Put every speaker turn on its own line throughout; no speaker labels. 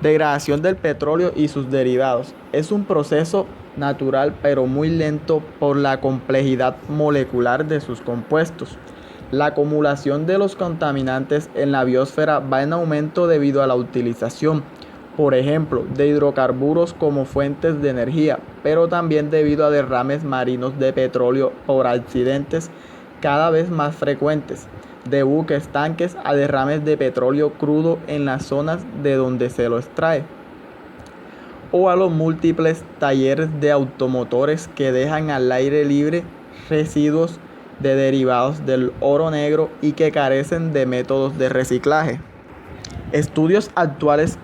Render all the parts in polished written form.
Degradación del petróleo y sus derivados. Es un proceso natural pero muy lento por la complejidad molecular de sus compuestos. La acumulación de los contaminantes en la biosfera va en aumento debido a la utilización, por ejemplo, de hidrocarburos como fuentes de energía, pero también debido a derrames marinos de petróleo por accidentes cada vez más frecuentes, de buques, tanques a derrames de petróleo crudo en las zonas de donde se lo extrae, o a los múltiples talleres de automotores que dejan al aire libre residuos de derivados del oro negro y que carecen de métodos de reciclaje. Estudios actuales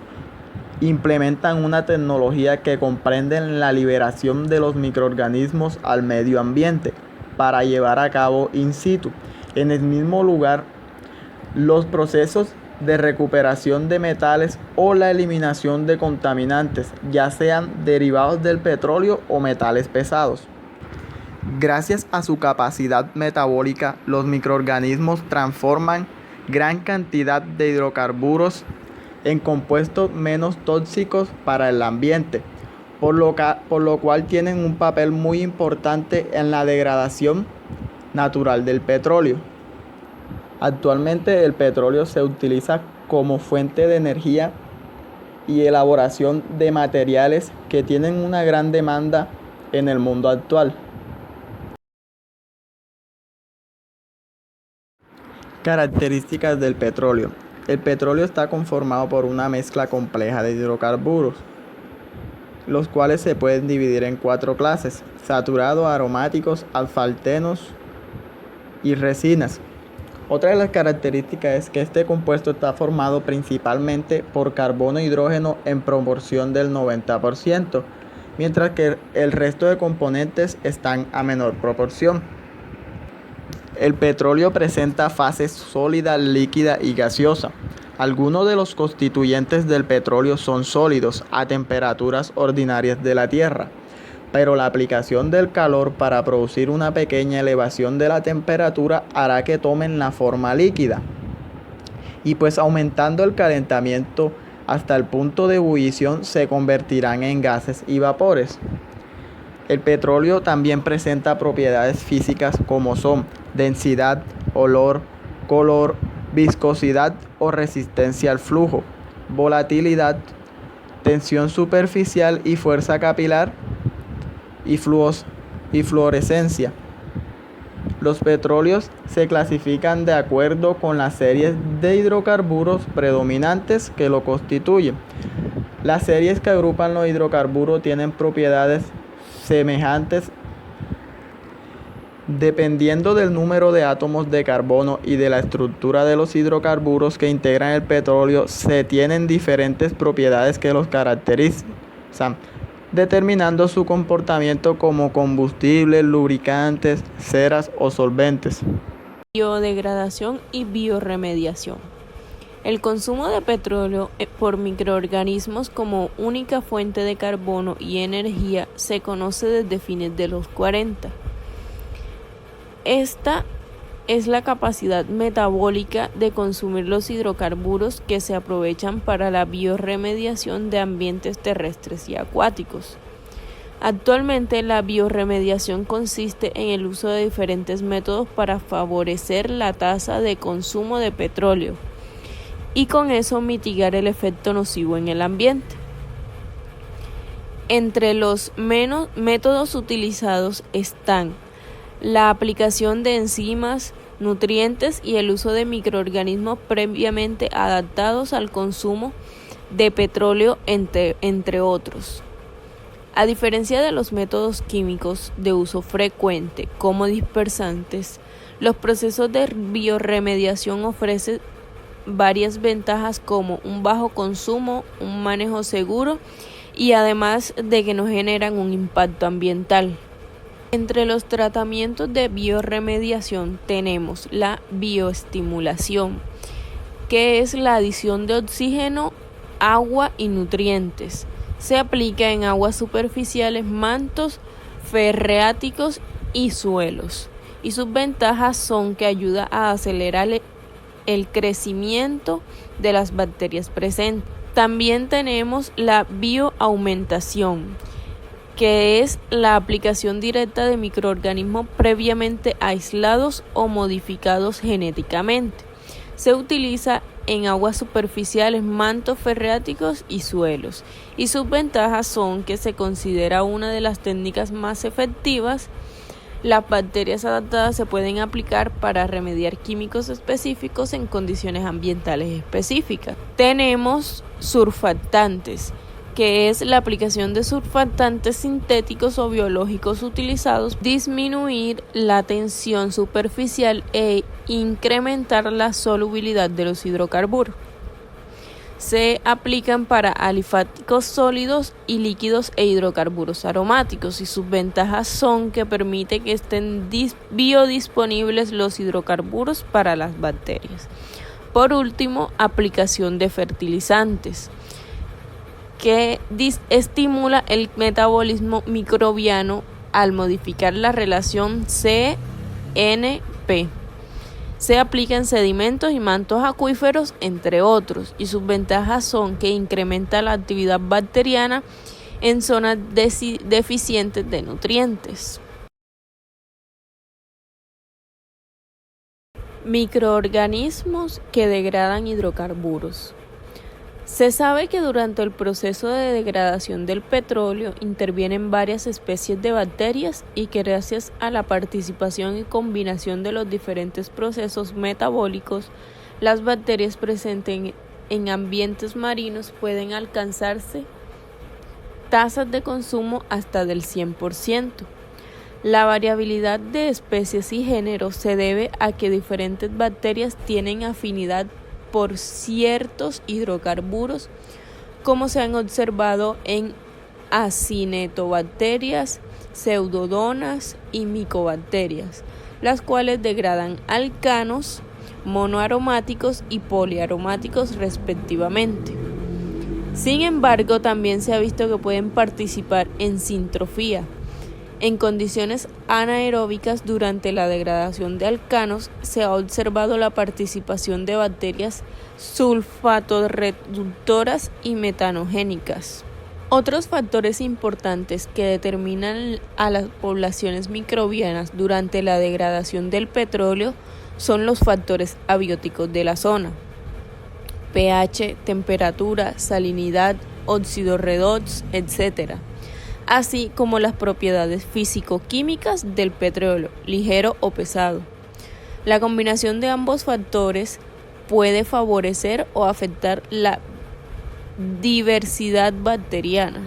implementan una tecnología que comprende la liberación de los microorganismos al medio ambiente para llevar a cabo in situ, en el mismo lugar, los procesos de recuperación de metales o la eliminación de contaminantes, ya sean derivados del petróleo o metales pesados. Gracias a su capacidad metabólica, los microorganismos transforman gran cantidad de hidrocarburos en compuestos menos tóxicos para el ambiente, por lo cual tienen un papel muy importante en la degradación natural del petróleo. Actualmente el petróleo se utiliza como fuente de energía y elaboración de materiales que tienen una gran demanda en el mundo actual. Características del petróleo. El petróleo está conformado por una mezcla compleja de hidrocarburos, los cuales se pueden dividir en 4 clases: saturados, aromáticos, alfaltenos y resinas. Otra de las características es que este compuesto está formado principalmente por carbono e hidrógeno en proporción del 90%, mientras que el resto de componentes están a menor proporción. El petróleo presenta fases sólida, líquida y gaseosa. Algunos de los constituyentes del petróleo son sólidos a temperaturas ordinarias de la Tierra, pero la aplicación del calor para producir una pequeña elevación de la temperatura hará que tomen la forma líquida, y pues aumentando el calentamiento hasta el punto de ebullición se convertirán en gases y vapores. El petróleo también presenta propiedades físicas como son densidad, olor, color, viscosidad o resistencia al flujo, volatilidad, tensión superficial y fuerza capilar y fluorescencia. Los petróleos se clasifican de acuerdo con las series de hidrocarburos predominantes que lo constituyen. Las series que agrupan los hidrocarburos tienen propiedades semejantes dependiendo del número de átomos de carbono y de la estructura de los hidrocarburos que integran el petróleo. Se tienen diferentes propiedades que los caracterizan, determinando su comportamiento como combustibles, lubricantes, ceras o solventes.
Biodegradación y biorremediación. El consumo de petróleo por microorganismos como única fuente de carbono y energía se conoce desde fines de los 40. Esta es la capacidad metabólica de consumir los hidrocarburos que se aprovechan para la biorremediación de ambientes terrestres y acuáticos. Actualmente, la biorremediación consiste en el uso de diferentes métodos para favorecer la tasa de consumo de petróleo y con eso mitigar el efecto nocivo en el ambiente. Entre los métodos utilizados están la aplicación de enzimas, nutrientes y el uso de microorganismos previamente adaptados al consumo de petróleo, entre otros. A diferencia de los métodos químicos de uso frecuente como dispersantes, los procesos de biorremediación ofrecen varias ventajas como un bajo consumo, un manejo seguro y además de que no generan un impacto ambiental. Entre los tratamientos de biorremediación tenemos la bioestimulación, que es la adición de oxígeno, agua y nutrientes. Se aplica en aguas superficiales, mantos freáticos y suelos. Y sus ventajas son que ayuda a acelerar el crecimiento de las bacterias presentes. También tenemos la bioaumentación, que es la aplicación directa de microorganismos previamente aislados o modificados genéticamente. Se utiliza en aguas superficiales, mantos freáticos y suelos, y sus ventajas son que se considera una de las técnicas más efectivas. Las bacterias adaptadas se pueden aplicar para remediar químicos específicos en condiciones ambientales específicas. Tenemos surfactantes, que es la aplicación de surfactantes sintéticos o biológicos utilizados para disminuir la tensión superficial e incrementar la solubilidad de los hidrocarburos. Se aplican para alifáticos sólidos y líquidos e hidrocarburos aromáticos, y sus ventajas son que permite que estén biodisponibles los hidrocarburos para las bacterias. Por último, aplicación de fertilizantes, que estimula el metabolismo microbiano al modificar la relación CNP. Se aplica en sedimentos y mantos acuíferos, entre otros, y sus ventajas son que incrementa la actividad bacteriana en zonas deficientes de nutrientes. Microorganismos que degradan hidrocarburos. Se sabe que durante el proceso de degradación del petróleo intervienen varias especies de bacterias, y que gracias a la participación y combinación de los diferentes procesos metabólicos, las bacterias presentes en ambientes marinos pueden alcanzarse tasas de consumo hasta del 100%. La variabilidad de especies y géneros se debe a que diferentes bacterias tienen afinidad por ciertos hidrocarburos, como se han observado en acinetobacterias, pseudomonas y micobacterias, las cuales degradan alcanos, monoaromáticos y poliaromáticos respectivamente. Sin embargo, también se ha visto que pueden participar en sintrofía. En condiciones anaeróbicas, durante la degradación de alcanos, se ha observado la participación de bacterias sulfatoreductoras y metanogénicas. Otros factores importantes que determinan a las poblaciones microbianas durante la degradación del petróleo son los factores abióticos de la zona: pH, temperatura, salinidad, óxido redox, etc., así como las propiedades físico-químicas del petróleo, ligero o pesado. La combinación de ambos factores puede favorecer o afectar la diversidad bacteriana.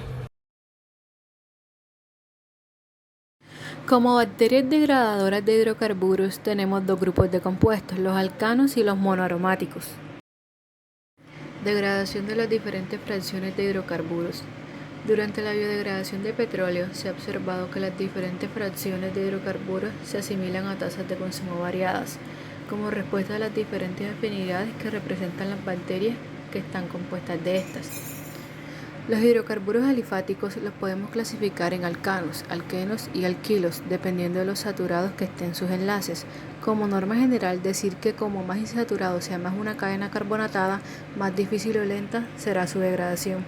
Como bacterias degradadoras de hidrocarburos tenemos dos grupos de compuestos, los alcanos y los monoaromáticos. Degradación de las diferentes fracciones de hidrocarburos. Durante la biodegradación de petróleo se ha observado que las diferentes fracciones de hidrocarburos se asimilan a tasas de consumo variadas, como respuesta a las diferentes afinidades que representan las bacterias que están compuestas de estas. Los hidrocarburos alifáticos los podemos clasificar en alcanos, alquenos y alquilos, dependiendo de los saturados que estén sus enlaces. Como norma general, decir que como más insaturado sea más una cadena carbonatada, más difícil o lenta será su degradación.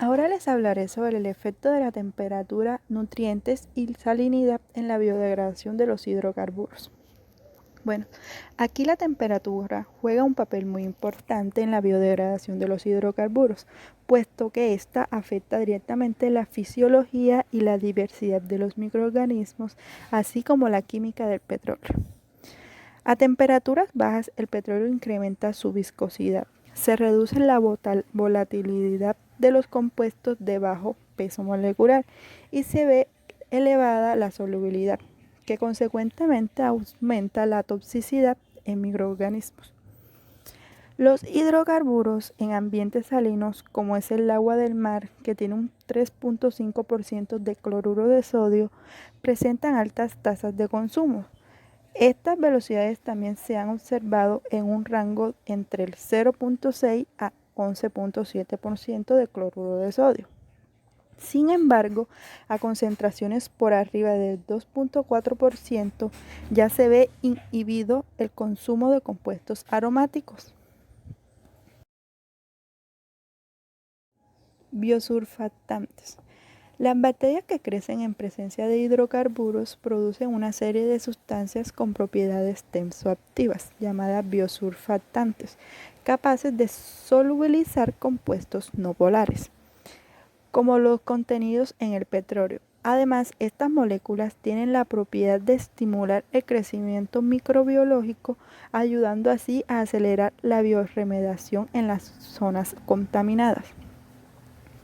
Ahora les hablaré sobre el efecto de la temperatura, nutrientes y salinidad en la biodegradación de los hidrocarburos. Bueno, aquí la temperatura juega un papel muy importante en la biodegradación de los hidrocarburos, puesto que ésta afecta directamente la fisiología y la diversidad de los microorganismos, así como la química del petróleo. A temperaturas bajas, el petróleo incrementa su viscosidad, se reduce la volatilidad de los compuestos de bajo peso molecular y se ve elevada la solubilidad, que consecuentemente aumenta la toxicidad en microorganismos. Los hidrocarburos en ambientes salinos, como es el agua del mar, que tiene un 3.5% de cloruro de sodio, presentan altas tasas de consumo. Estas velocidades también se han observado en un rango entre el 0.6 a 11.7% de cloruro de sodio. Sin embargo, a concentraciones por arriba del 2.4% ya se ve inhibido el consumo de compuestos aromáticos. Biosurfactantes. Las bacterias que crecen en presencia de hidrocarburos producen una serie de sustancias con propiedades tensoactivas, llamadas biosurfactantes, capaces de solubilizar compuestos no polares, como los contenidos en el petróleo. Además, estas moléculas tienen la propiedad de estimular el crecimiento microbiológico, ayudando así a acelerar la bioremediación en las zonas contaminadas.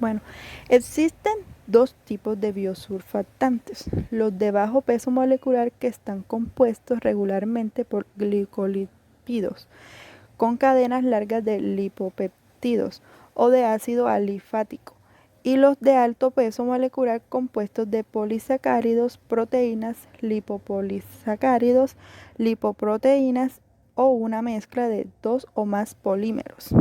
Bueno, existen dos tipos de biosurfactantes: los de bajo peso molecular, que están compuestos regularmente por glicolípidos con cadenas largas de lipopéptidos o de ácido alifático, y los de alto peso molecular, compuestos de polisacáridos, proteínas, lipopolisacáridos, lipoproteínas o una mezcla de dos o más polímeros.